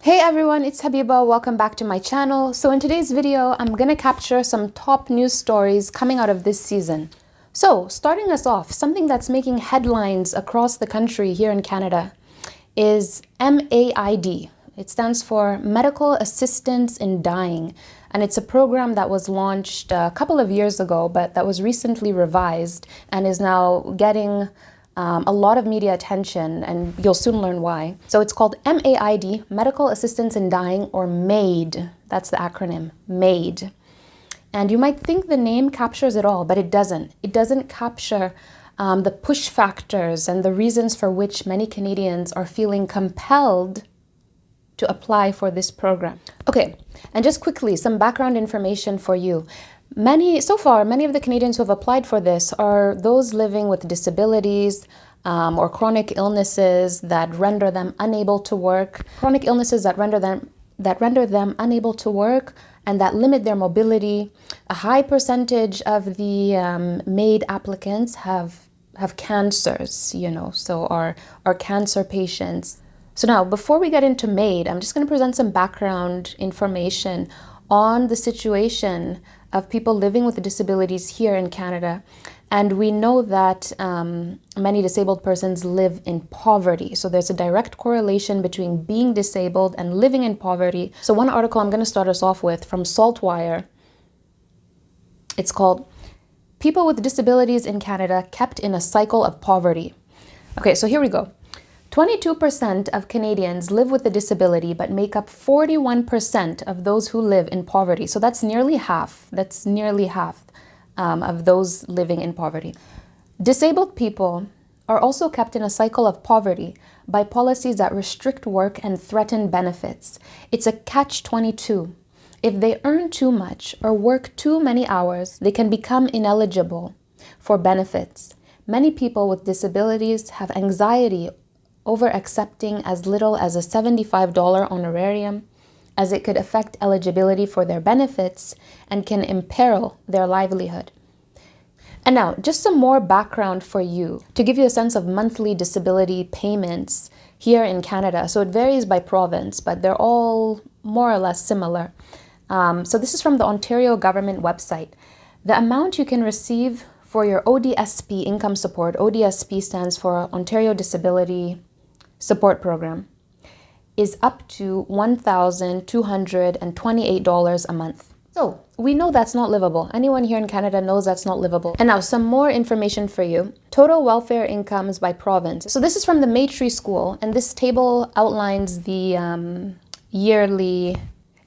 Hey everyone, it's Habiba. Welcome back to my channel. So in today's video, I'm gonna capture some top news stories coming out of this season. So starting us off, something that's making headlines across the country here in Canada is MAID. It stands for Medical Assistance in Dying. And it's a program that was launched a couple of years ago, but that was recently revised and is now getting a lot of media attention, and you'll soon learn why. So it's called MAID, Medical Assistance in Dying, or MAID. That's the acronym, MAID. And you might think the name captures it all, but it doesn't. It doesn't capture the push factors and the reasons for which many Canadians are feeling compelled to apply for this program. Okay, and just quickly, some background information for you. So far, many of the Canadians who have applied for this are those living with disabilities or chronic illnesses that render them unable to work, chronic illnesses that render them unable to work and that limit their mobility. A high percentage of the MAID applicants have cancers, so are cancer patients. So now, before we get into MAID, I'm just going to present some background information on the situation of people living with disabilities here in Canada. And we know that many disabled persons live in poverty. So there's a direct correlation between being disabled and living in poverty. So one article I'm going to start us off with from Saltwire. It's called People with Disabilities in Canada Kept in a Cycle of Poverty. Okay, so here we go. 22% of Canadians live with a disability, but make up 41% of those who live in poverty. So that's nearly half. That's nearly half of those living in poverty. Disabled people are also kept in a cycle of poverty by policies that restrict work and threaten benefits. It's a catch-22. If they earn too much or work too many hours, they can become ineligible for benefits. Many people with disabilities have anxiety over accepting as little as a $75 honorarium, as it could affect eligibility for their benefits and can imperil their livelihood. And now, just some more background for you to give you a sense of monthly disability payments here in Canada. So it varies by province, but they're all more or less similar. So this is from the Ontario government website. The amount you can receive for your ODSP income support, ODSP stands for Ontario Disability Support Program, is up to $1,228 a month. So we know that's not livable. Anyone here in Canada knows that's not livable. And now some more information for you. Total welfare incomes by province. So this is from the Maitri School, and this table outlines the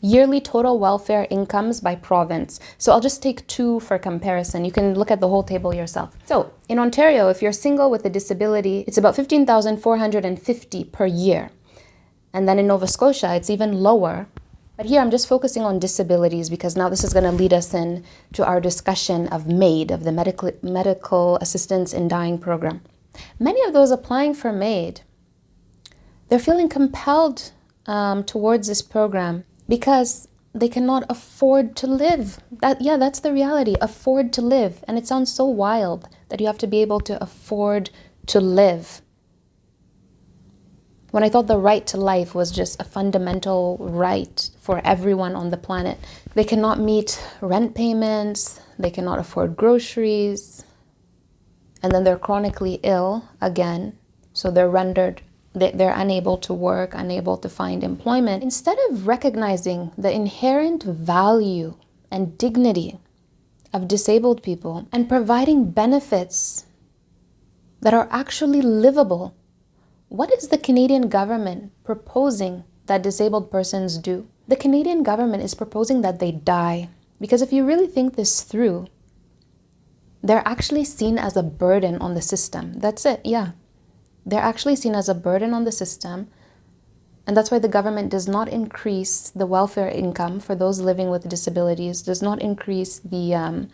yearly total welfare incomes by province. So I'll just take two for comparison. You can look at the whole table yourself. So in Ontario, if you're single with a disability, it's about $15,450 per year. And then in Nova Scotia, it's even lower. But here I'm just focusing on disabilities because now this is going to lead us in to our discussion of MAID, of the Medical Assistance in Dying program. Many of those applying for MAID, they're feeling compelled towards this program because they cannot afford to live. That's the reality, afford to live. And it sounds so wild that you have to be able to afford to live, when I thought the right to life was just a fundamental right for everyone on the planet. They cannot meet rent payments, they cannot afford groceries, and then they're chronically ill again, so they're unable to work, unable to find employment. Instead of recognizing the inherent value and dignity of disabled people and providing benefits that are actually livable, what is the Canadian government proposing that disabled persons do? The Canadian government is proposing that they die. Because if you really think this through, they're actually seen as a burden on the system. That's it, yeah. They're actually seen as a burden on the system, and that's why the government does not increase the welfare income for those living with disabilities, does not increase the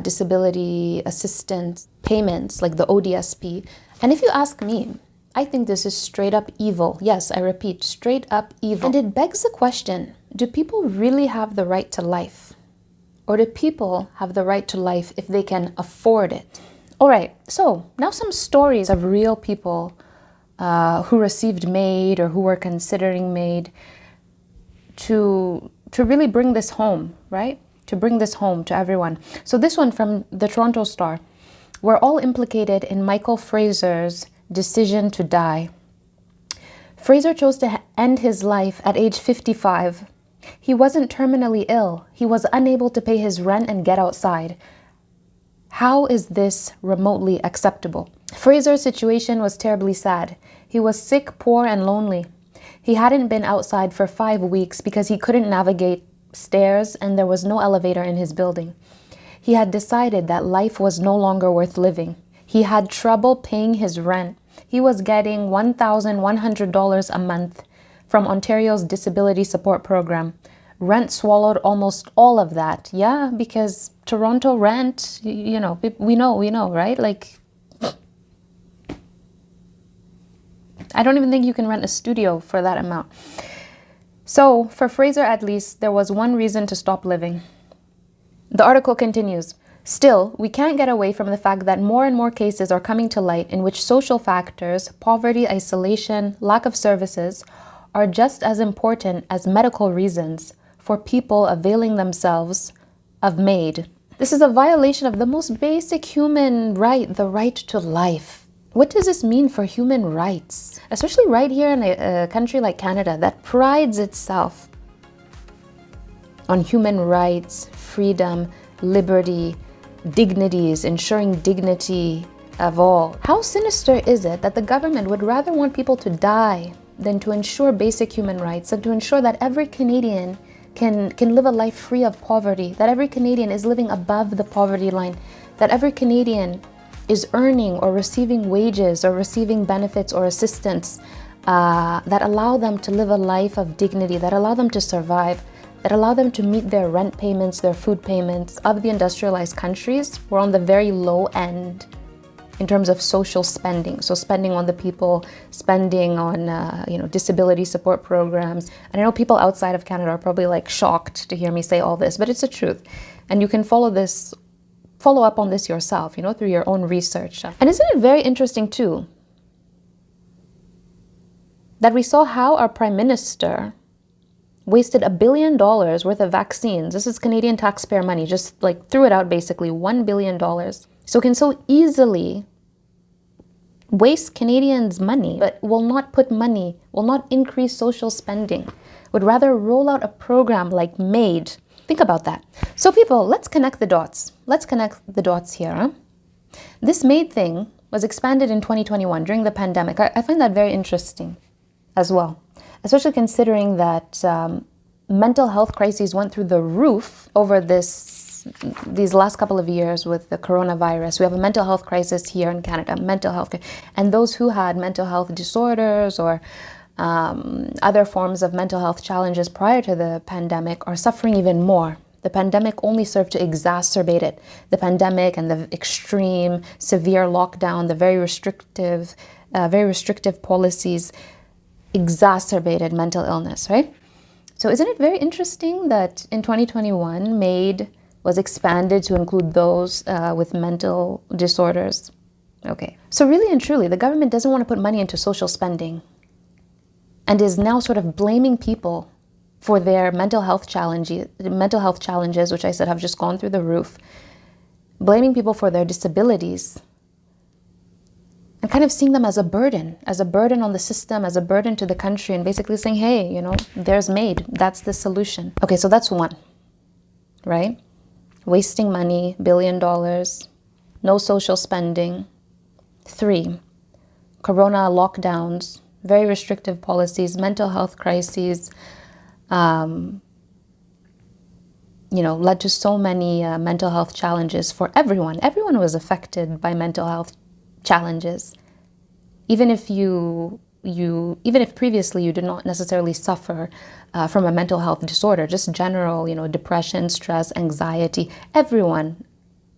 disability assistance payments like the ODSP. And if you ask me, I think this is straight up evil. Yes, I repeat, straight up evil. And it begs the question, do people really have the right to life? Or do people have the right to life if they can afford it? All right, so now some stories of real people who received MAID or who were considering MAID, to really bring this home, right? To bring this home to everyone. So this one from the Toronto Star: "We're all implicated in Michael Fraser's decision to die. Fraser chose to end his life at age 55. He wasn't terminally ill. He was unable to pay his rent and get outside. How is this remotely acceptable?" Fraser's situation was terribly sad. He was sick, poor, and lonely. He hadn't been outside for 5 weeks because he couldn't navigate stairs and there was no elevator in his building. He had decided that life was no longer worth living. He had trouble paying his rent. He was getting $1,100 a month from Ontario's Disability Support Program. Rent swallowed almost all of that. Yeah, because Toronto rent, we know, right? Like, I don't even think you can rent a studio for that amount. So for Fraser, at least, there was one reason to stop living. The article continues: "Still, we can't get away from the fact that more and more cases are coming to light in which social factors, poverty, isolation, lack of services, are just as important as medical reasons for people availing themselves of MAID. This is a violation of the most basic human right, the right to life." What does this mean for human rights? Especially right here in a country like Canada that prides itself on human rights, freedom, liberty, dignities, ensuring dignity of all. How sinister is it that the government would rather want people to die than to ensure basic human rights, and to ensure that every Canadian can live a life free of poverty, that every Canadian is living above the poverty line, that every Canadian is earning or receiving wages or receiving benefits or assistance that allow them to live a life of dignity, that allow them to survive, that allow them to meet their rent payments, their food payments. Of the industrialized countries, we're on the very low end in terms of social spending. So spending on the people, spending on disability support programs. And I know people outside of Canada are probably like shocked to hear me say all this, but it's the truth. And you can follow up on this yourself, through your own research. And isn't it very interesting too that we saw how our Prime Minister wasted $1 billion worth of vaccines. This is Canadian taxpayer money, just like threw it out basically, $1 billion. So can so easily waste Canadians' money, but will not increase social spending, would rather roll out a program like MAID. Think about that. So people, let's connect the dots. Let's connect the dots here. Huh? This MAID thing was expanded in 2021 during the pandemic. I find that very interesting as well, especially considering that mental health crises went through the roof over these last couple of years with the coronavirus. We have a mental health crisis here in Canada, mental health, and those who had mental health disorders or other forms of mental health challenges prior to the pandemic are suffering even more. The pandemic only served to exacerbate it. The pandemic and the extreme, severe lockdown, the very restrictive policies exacerbated mental illness, right? So isn't it very interesting that in 2021, MAID was expanded to include those with mental disorders? Okay, so really and truly, the government doesn't want to put money into social spending and is now sort of blaming people for their mental health challenges, which I said have just gone through the roof, blaming people for their disabilities, and kind of seeing them as a burden on the system, as a burden to the country, and basically saying, hey, there's MAID, that's the solution. Okay, so that's one, right? Wasting money, $1 billion, no social spending. 3, corona lockdowns, very restrictive policies, mental health crises, led to so many mental health challenges for everyone. Everyone was affected by mental health challenges, even if previously you did not necessarily suffer from a mental health disorder, just general, depression, stress, anxiety. Everyone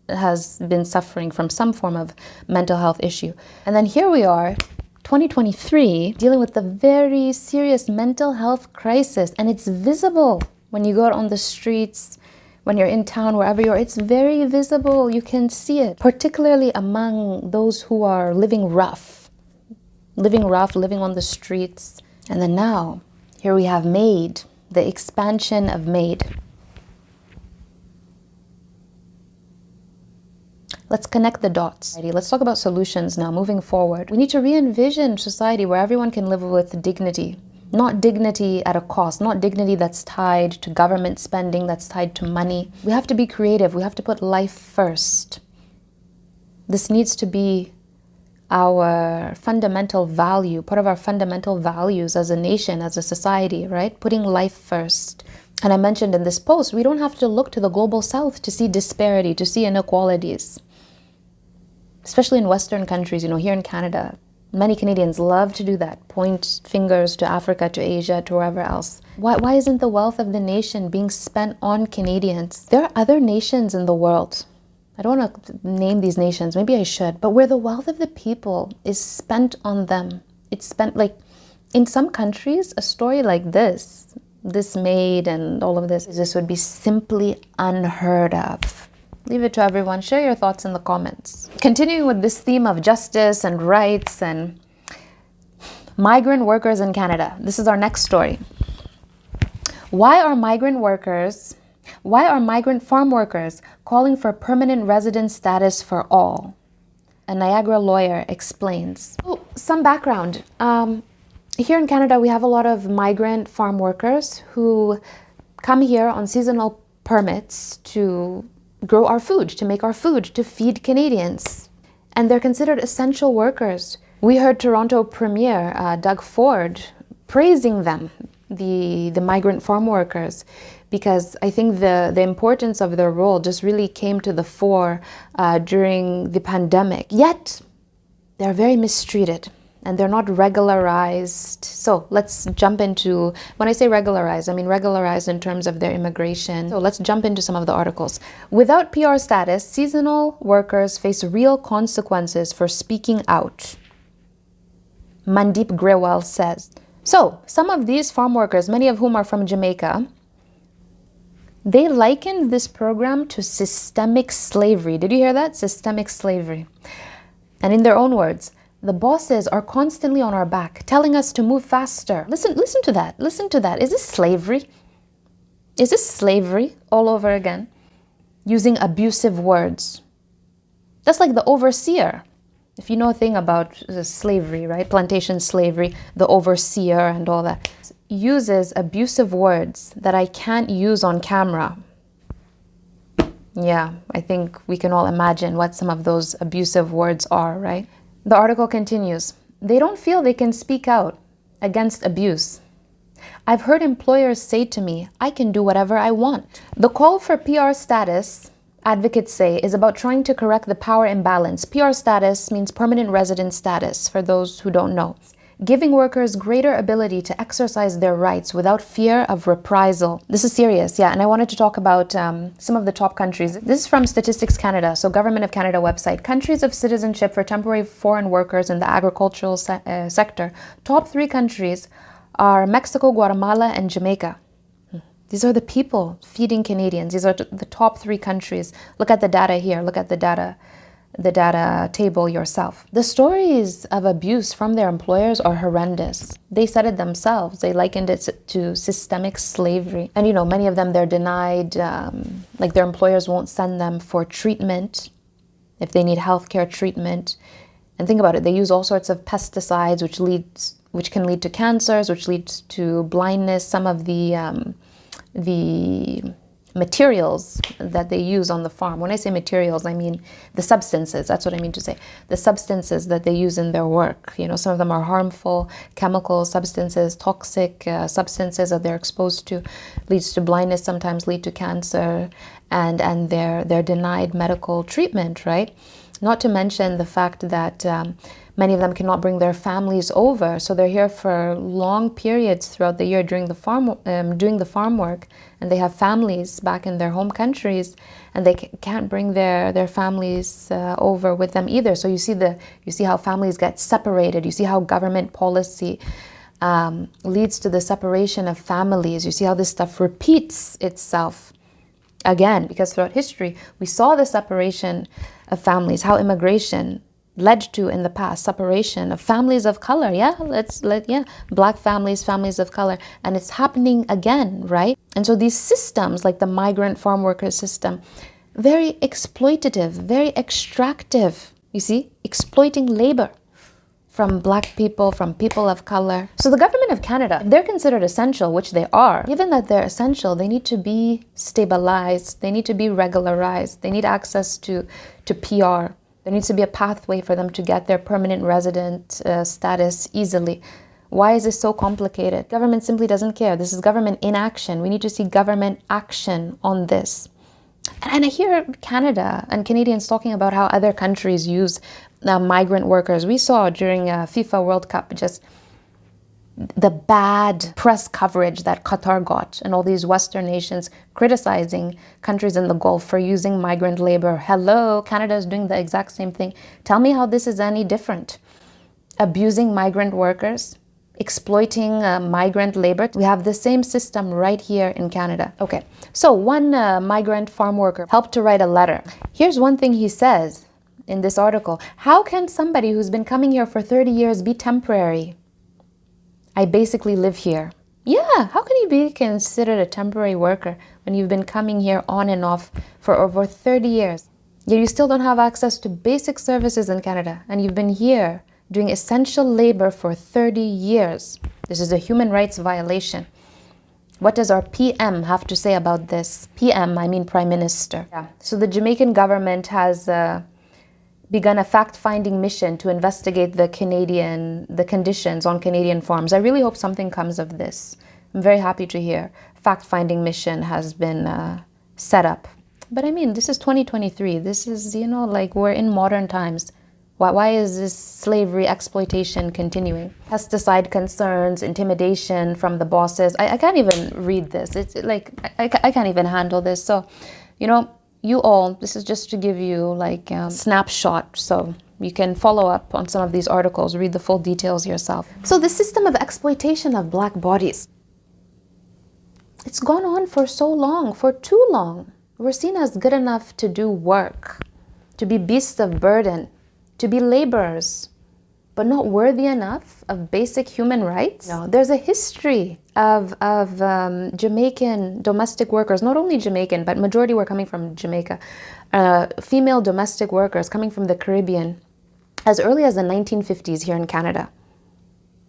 has been suffering from some form of mental health issue. And then here we are, 2023, dealing with the very serious mental health crisis, and it's visible when you go out on the streets, when you're in town, wherever you are. It's very visible. You can see it, particularly among those who are living rough, living rough, living on the streets. And then now, here we have MAID, the expansion of MAID. Let's connect the dots. Let's talk about solutions now, moving forward. We need to re-envision society where everyone can live with dignity. Not dignity at a cost, not dignity that's tied to government spending, that's tied to money. We have to be creative. We have to put life first. This needs to be our fundamental value, part of our fundamental values as a nation, as a society, right? Putting life first. And I mentioned in this post, we don't have to look to the global south to see disparity, to see inequalities. Especially in Western countries, here in Canada, many Canadians love to do that. Point fingers to Africa, to Asia, to wherever else. Why isn't the wealth of the nation being spent on Canadians? There are other nations in the world. I don't want to name these nations, maybe I should, but where the wealth of the people is spent on them. It's spent, like, in some countries, a story like this MAID and all of this would be simply unheard of. Leave it to everyone. Share your thoughts in the comments. Continuing with this theme of justice and rights and migrant workers in Canada. This is our next story. Why are migrant farm workers calling for permanent resident status for all? A Niagara lawyer explains. Oh, some background. Here in Canada, we have a lot of migrant farm workers who come here on seasonal permits to grow our food, to make our food, to feed Canadians. And they're considered essential workers. We heard Toronto Premier Doug Ford praising them, the migrant farm workers, because I think the importance of their role just really came to the fore during the pandemic. Yet, they're very mistreated. And they're not regularized. So let's jump into, when I say regularized, I mean regularized in terms of their immigration. So let's jump into some of the articles. Without PR status, seasonal workers face real consequences for speaking out, Mandeep Grewal says. So some of these farm workers, many of whom are from Jamaica, they likened this program to systemic slavery. Did you hear that? Systemic slavery. And in their own words, the bosses are constantly on our back, telling us to move faster. Listen to that. Listen to that. Is this slavery? Is this slavery all over again? Using abusive words. That's like the overseer. If you know a thing about slavery, right? Plantation slavery, the overseer and all that. Uses abusive words that I can't use on camera. Yeah, I think we can all imagine what some of those abusive words are, right? The article continues. They don't feel they can speak out against abuse. I've heard employers say to me, I can do whatever I want. The call for PR status, advocates say, is about trying to correct the power imbalance. PR status means permanent resident status, for those who don't know. Giving workers greater ability to exercise their rights without fear of reprisal. This is serious, yeah, and I wanted to talk about some of the top countries. This is from Statistics Canada, so Government of Canada website. Countries of citizenship for temporary foreign workers in the agricultural sector. Top 3 countries are Mexico, Guatemala, and Jamaica. These are the people feeding Canadians. These are the top 3 countries. Look at the data here. Look at the data table yourself. The stories of abuse from their employers are horrendous. They said it themselves. They likened it to systemic slavery. And many of them, they're denied, like their employers won't send them for treatment if they need healthcare treatment. And think about it, they use all sorts of pesticides which can lead to cancers, which leads to blindness. Some of the materials that they use on the farm. When I say materials, I mean the substances. That's what I mean to say. The substances that they use in their work. Some of them are harmful chemical substances, toxic substances that they're exposed to, leads to blindness, sometimes lead to cancer, and they're denied medical treatment, right? Not to mention the fact that many of them cannot bring their families over, so they're here for long periods throughout the year doing the farm work, and they have families back in their home countries, and they can't bring their families over with them either. So you see how families get separated. You see how government policy leads to the separation of families. You see how this stuff repeats itself again, because throughout history we saw the separation of families, how immigration led to in the past, separation of families of color. Yeah, black families, families of color, and it's happening again, right? And so these systems, like the migrant farm worker system, very exploitative, very extractive, you see, exploiting labor from black people, from people of color. So the government of Canada, if they're considered essential, which they are, given that they're essential, they need to be stabilized, they need to be regularized, they need access to PR. There needs to be a pathway for them to get their permanent resident status easily. Why is this so complicated? Government simply doesn't care. This is government inaction. We need to see government action on this. And I hear Canada and Canadians talking about how other countries use migrant workers. We saw during FIFA World Cup just the bad press coverage that Qatar got and all these Western nations criticizing countries in the Gulf for using migrant labor. Hello, Canada is doing the exact same thing. Tell me how this is any different. Abusing migrant workers, exploiting migrant labor. We have the same system right here in Canada. Okay, so one migrant farm worker helped to write a letter. Here's one thing he says in this article. How can somebody who's been coming here for 30 years be temporary? I basically live here. Yeah, how can you be considered a temporary worker when you've been coming here on and off for over 30 years? Yet you still don't have access to basic services in Canada, and you've been here doing essential labor for 30 years. This is a human rights violation. What does our PM have to say about this? PM, I mean Prime Minister. Yeah. So the Jamaican government has begun a fact-finding mission to investigate the conditions on Canadian farms. I really hope something comes of this. I'm very happy to hear fact-finding mission has been set up. But I mean, this is 2023. This is, like we're in modern times. Why is this slavery exploitation continuing? Pesticide concerns, intimidation from the bosses. I can't even read this. It's like, I can't even handle this. So, you all, this is just to give you like a snapshot so you can follow up on some of these articles, read the full details yourself. So the system of exploitation of black bodies, it's gone on for so long, for too long. We're seen as good enough to do work, to be beasts of burden, to be laborers, but not worthy enough of basic human rights. No, there's a history of Jamaican domestic workers, not only Jamaican, but majority were coming from Jamaica, female domestic workers coming from the Caribbean as early as the 1950s here in Canada.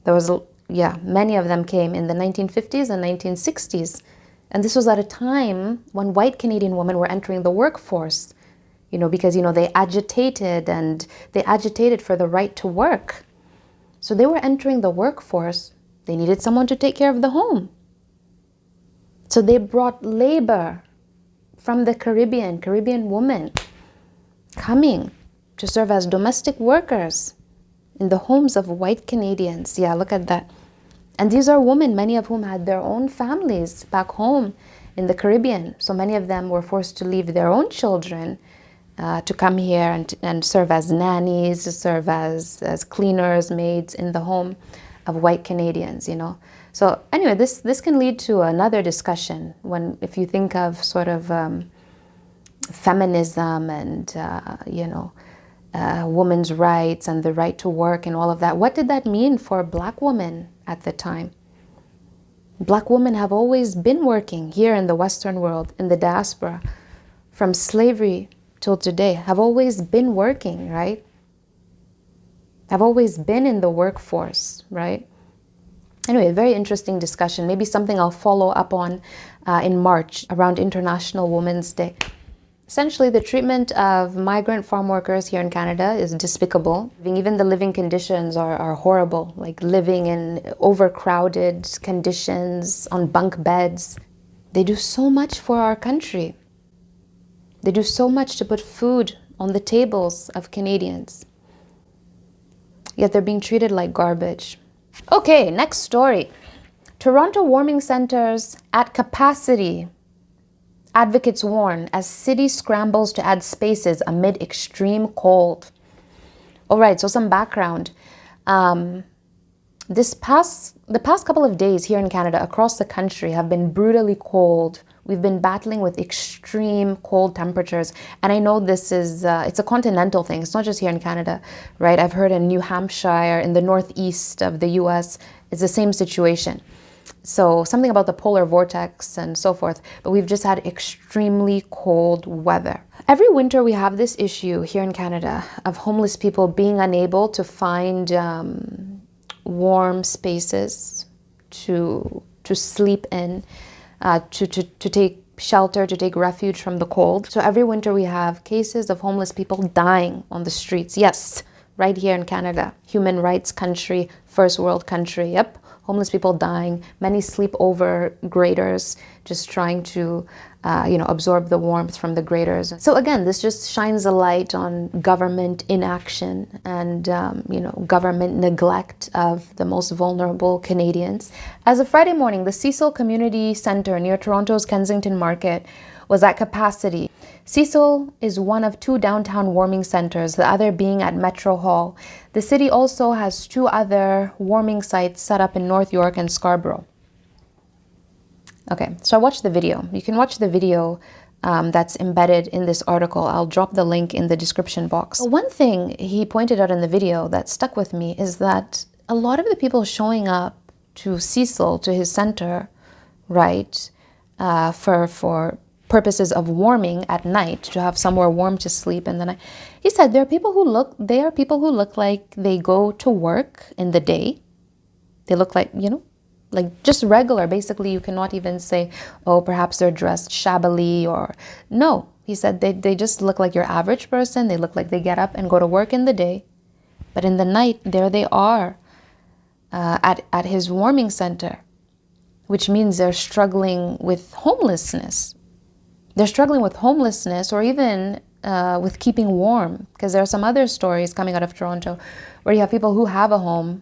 There was, many of them came in the 1950s and 1960s. And this was at a time when white Canadian women were entering the workforce, because, they agitated for the right to work. So they were entering the workforce. They needed someone to take care of the home. So they brought labor from the Caribbean women coming to serve as domestic workers in the homes of white Canadians. Yeah, look at that. And these are women, many of whom had their own families back home in the Caribbean. So many of them were forced to leave their own children to come here and serve as nannies, to serve as cleaners, maids in the home of white Canadians, So anyway, this can lead to another discussion if you think of sort of feminism and, women's rights and the right to work and all of that. What did that mean for black women at the time? Black women have always been working here in the Western world, in the diaspora, from slavery till today, have always been working, right? Have always been in the workforce, right? Anyway, a very interesting discussion. Maybe something I'll follow up on in March around International Women's Day. Essentially, the treatment of migrant farm workers here in Canada is despicable. Even the living conditions are horrible, like living in overcrowded conditions on bunk beds. They do so much for our country. They do so much to put food on the tables of Canadians. Yet they're being treated like garbage. Okay, next story. Toronto warming centers at capacity. Advocates warn as city scrambles to add spaces amid extreme cold. All right, so some background. The past couple of days here in Canada, across the country, have been brutally cold we've been battling with extreme cold temperatures. And I know this is, it's a continental thing. It's not just here in Canada, right? I've heard in New Hampshire, in the northeast of the US, it's the same situation. So something about the polar vortex and so forth, but we've just had extremely cold weather. Every winter we have this issue here in Canada of homeless people being unable to find warm spaces to sleep in, to take shelter, to take refuge from the cold. So every winter we have cases of homeless people dying on the streets. Yes, right here in Canada, human rights country, first world country. Yep. Homeless people dying, many sleep over graters, just trying to, absorb the warmth from the graters. So again, this just shines a light on government inaction and, government neglect of the most vulnerable Canadians. As of Friday morning, the Cecil Community Centre near Toronto's Kensington Market was at capacity. Cecil is one of 2 downtown warming centers, the other being at Metro Hall. The city also has 2 other warming sites set up in North York and Scarborough. Okay, so I watched the video. You can watch the video that's embedded in this article. I'll drop the link in the description box. One thing he pointed out in the video that stuck with me is that a lot of the people showing up to Cecil, to his center, right, for purposes of warming at night, to have somewhere warm to sleep in the night. He said there are people who look like they go to work in the day. They look like, like just regular. Basically, you cannot even say, oh, perhaps they're dressed shabbily or no. He said they just look like your average person. They look like they get up and go to work in the day. But in the night, there they are at his warming center, which means they're struggling with homelessness. They're struggling with homelessness or even with keeping warm, because there are some other stories coming out of Toronto where you have people who have a home,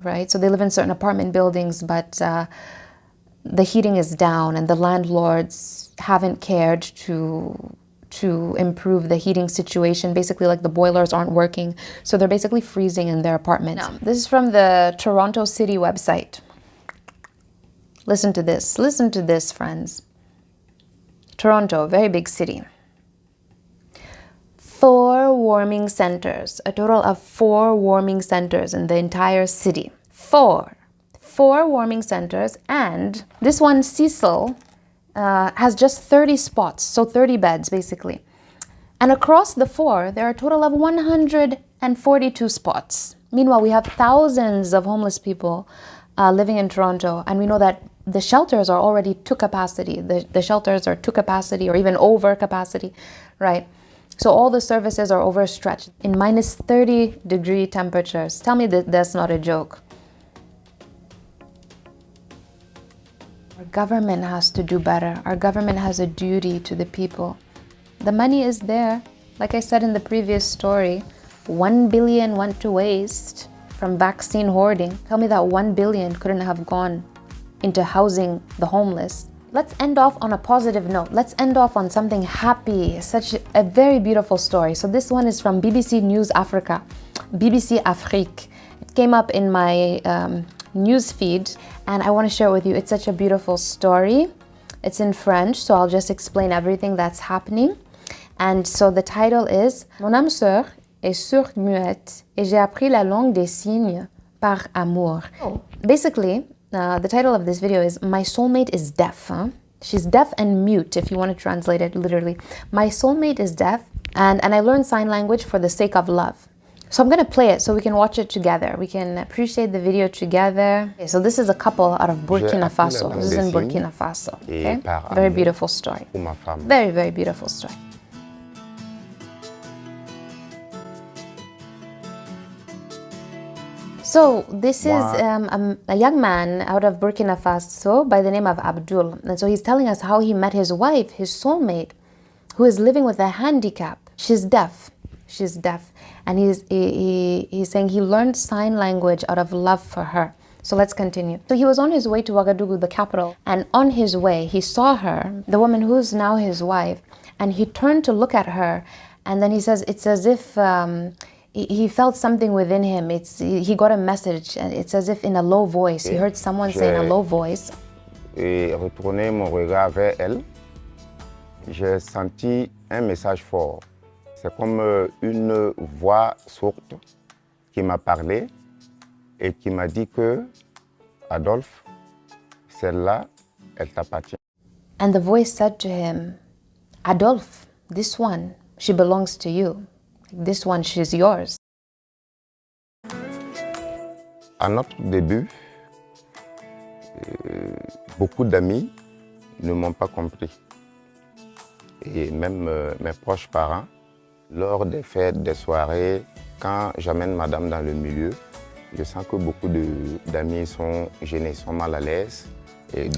right? So they live in certain apartment buildings, but the heating is down and the landlords haven't cared to improve the heating situation. Basically, like the boilers aren't working. So they're basically freezing in their apartment. Now, this is from the Toronto City website. Listen to this, friends. Toronto, very big city. 4 warming centers, a total of 4 warming centers in the entire city. 4 warming centers, and this one, Cecil, has just 30 spots, so 30 beds basically. And across the 4, there are a total of 142 spots. Meanwhile, we have thousands of homeless people living in Toronto, and we know that the shelters are already to capacity. The shelters are to capacity or even over capacity, right? So all the services are overstretched in minus 30-degree temperatures. Tell me that that's not a joke. Our government has to do better. Our government has a duty to the people. The money is there. Like I said in the previous story, 1 billion went to waste from vaccine hoarding. Tell me that 1 billion couldn't have gone into housing the homeless. Let's end off on a positive note. Let's end off on something happy, such a very beautiful story. So this one is from BBC News Africa, BBC Afrique. It came up in my news feed and I want to share it with you. It's such a beautiful story. It's in French, so I'll just explain everything that's happening. And so the title is Mon âme sœur est sourde-muette et j'ai appris la langue des signes par amour. Basically, the title of this video is My Soulmate is Deaf. She's deaf and mute, if you want to translate it literally. My soulmate is deaf, and I learned sign language for the sake of love. So I'm going to play it so we can watch it together. We can appreciate the video together. Okay, so this is a couple out of Burkina Faso. This is in Burkina Faso. Okay? Very beautiful story. Very, very beautiful story. So this is a young man out of Burkina Faso by the name of Abdul. And so he's telling us how he met his wife, his soulmate, who is living with a handicap. She's deaf. She's deaf. And he's saying he learned sign language out of love for her. So let's continue. So he was on his way to Ouagadougou, the capital. And on his way, he saw her, the woman who's now his wife. And he turned to look at her. And then he says, it's as if he felt something within him. He got a message. It's as if in a low voice. He heard someone say in a low voice. et retourné mon regard vers elle, j'ai senti un message fort. C'est comme une voix sourde qui m'a parlé et qui m'a dit que, Adolphe, celle-là, elle t'appartient. And the voice said to him, Adolphe, this one, she belongs to you. This one, she's yours. À notre début, beaucoup d'amis ne m'ont pas compris. Et même mes proches parents, lors des fêtes, des soirées, quand j'amène madame dans le milieu, je sens que beaucoup d'amis sont gênés, sont mal à l'aise.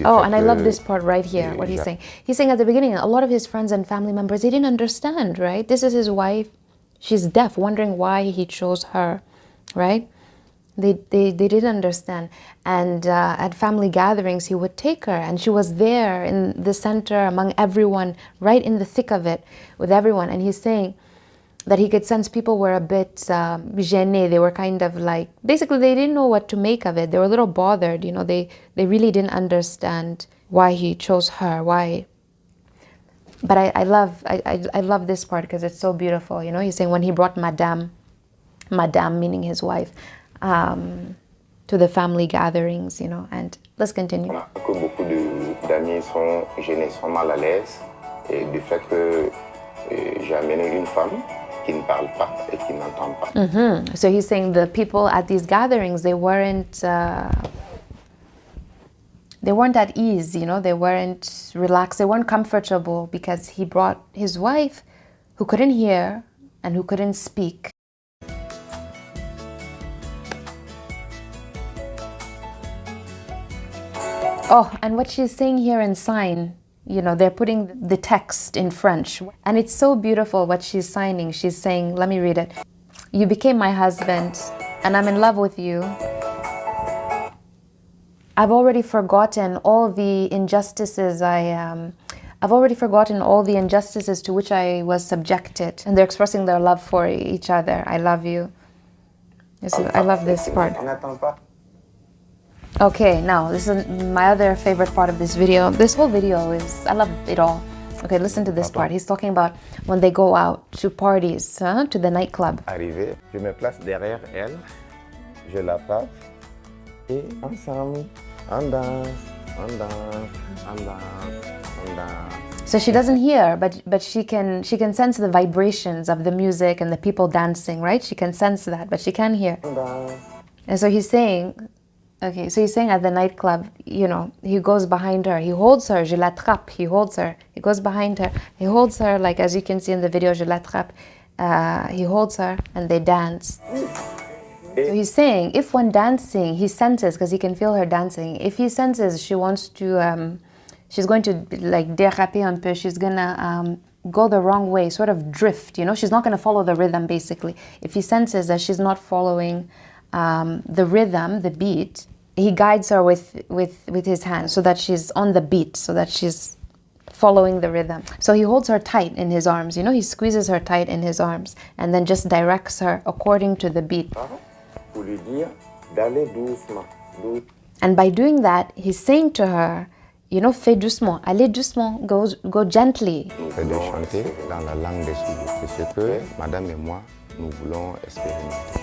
Oh, and I love this part right here, what he's saying. He's saying at the beginning, a lot of his friends and family members, they didn't understand, right? This is his wife. She's deaf, wondering why he chose her, right? They didn't understand. And at family gatherings, he would take her, and she was there in the center among everyone, right in the thick of it with everyone. And he's saying that he could sense people were a bit gênés. They were kind of like, basically they didn't know what to make of it. They were a little bothered, you know, they really didn't understand why he chose her, why. But I love this part because it's so beautiful, you know. He's saying when he brought Madame meaning his wife, to the family gatherings, you know, and let's continue. Que beaucoup d'amis sont gênés, sont mal à l'aise, et du fait que j'ai amené une femme qui ne parle pas et qui n'entend pas. So he's saying the people at these gatherings, they weren't at ease, you know, they weren't relaxed, they weren't comfortable because he brought his wife who couldn't hear and who couldn't speak. Oh, and what she's saying here in sign, you know, they're putting the text in French. And it's so beautiful what she's signing. She's saying, let me read it. You became my husband, and I'm in love with you. I've already forgotten all the injustices I've already forgotten all the injustices to which I was subjected. And they're expressing their love for each other. I love you. I love this part. Okay, now this is my other favorite part of this video. This whole video I love it all. Okay, listen to this part. He's talking about when they go out to parties, to the nightclub. Arrivé, je me place derrière elle, je la frappe et ensemble, on danse, on danse, on danse, on danse. So she doesn't hear, but she can sense the vibrations of the music and the people dancing, right? She can sense that, but she can't hear. And so he's saying, okay, so he's saying at the nightclub, you know, he goes behind her, he holds her, je l'attrape, he holds her, he goes behind her, he holds her, like as you can see in the video, je l'attrape, he holds her and they dance. So he's saying, if when dancing, he senses, because he can feel her dancing, if he senses she wants to, she's going to like déraper un peu, she's gonna go the wrong way, sort of drift, you know, she's not gonna follow the rhythm basically. If he senses that she's not following the rhythm, the beat, he guides her with his hand so that she's on the beat, so that she's following the rhythm. So he holds her tight in his arms, you know, he squeezes her tight in his arms and then just directs her according to the beat. And by doing that, he's saying to her, you know, fais doucement, allez doucement, go gently. C'est de chanter dans la langue des sourds. C'est ce que madame et moi, nous voulons expérimenter.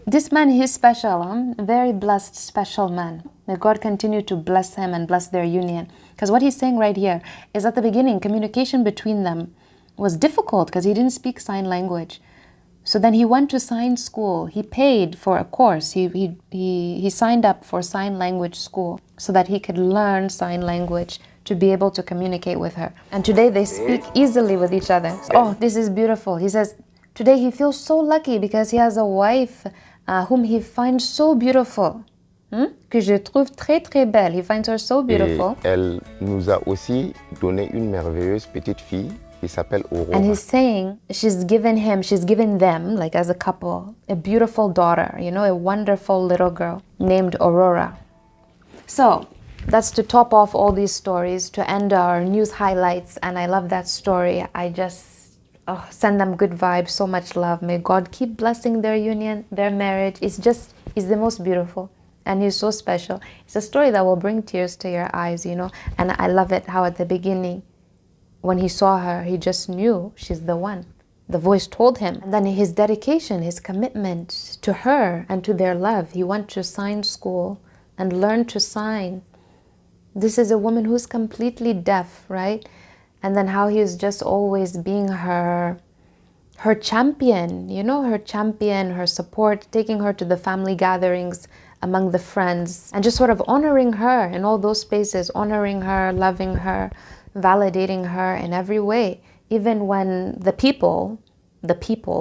This man, he's special, a very blessed, special man. May God continue to bless him and bless their union. Because what he's saying right here is at the beginning, communication between them was difficult because he didn't speak sign language. So then he went to sign school. He paid for a course. He signed up for sign language school so that he could learn sign language to be able to communicate with her. And today they speak easily with each other. Oh, this is beautiful. He says, today he feels so lucky because he has a wife whom he finds so beautiful, que je trouve très très belle. He finds her so beautiful. Et elle nous a aussi donné une merveilleuse petite fille qui s'appelle Aurora. And he's saying she's given them, like as a couple, a beautiful daughter, you know, a wonderful little girl named Aurora. So that's to top off all these stories, to end our news highlights. And I love that story. I just send them good vibes, so much love. May God keep blessing their union, their marriage. It's the most beautiful. And he's so special. It's a story that will bring tears to your eyes, you know. And I love it how at the beginning, when he saw her, he just knew she's the one. The voice told him. And then his dedication, his commitment to her and to their love. He went to sign school and learned to sign. This is a woman who's completely deaf, right? And then how he is just always being her champion, you know, her champion, her support, taking her to the family gatherings among the friends, and just sort of honoring her in all those spaces, honoring her, loving her, validating her in every way, even when the people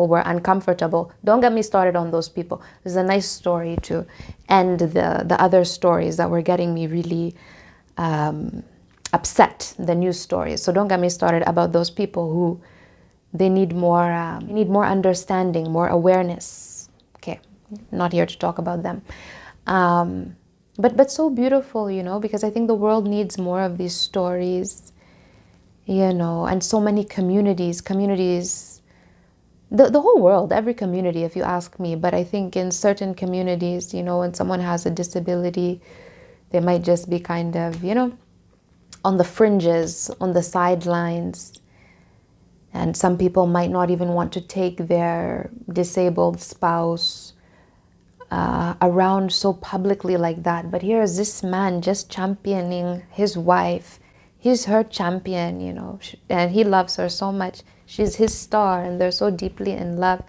were uncomfortable. Don't get me started on those people. There's a nice story to end the other stories that were getting me really upset, the news stories. So don't get me started about those people who they need more understanding, more awareness. Okay, not here to talk about them. But so beautiful, you know, because I think the world needs more of these stories, you know, and so many communities, the whole world, every community, if you ask me. But I think in certain communities, you know, when someone has a disability, they might just be kind of, you know, on the fringes, on the sidelines. And some people might not even want to take their disabled spouse around so publicly like that. But here is this man just championing his wife. He's her champion, you know, and he loves her so much. She's his star, and they're so deeply in love.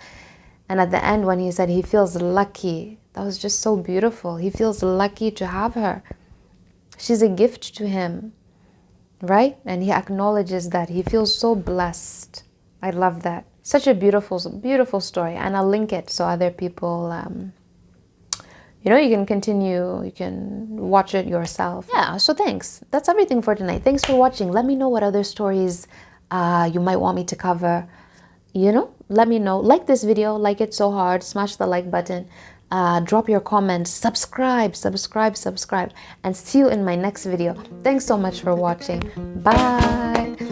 And at the end, when he said he feels lucky, that was just so beautiful. He feels lucky to have her. She's a gift to him, right? And he acknowledges that. He feels so blessed. I love that. Such a beautiful, beautiful story. And I'll link it so other people, you know, you can continue, you can watch it yourself. Yeah, so thanks. That's everything for tonight. Thanks for watching. Let me know what other stories you might want me to cover. You know, let me know. Like this video, like it so hard. Smash the like button. Drop your comments. Subscribe. And see you in my next video. Thanks so much for watching. Bye.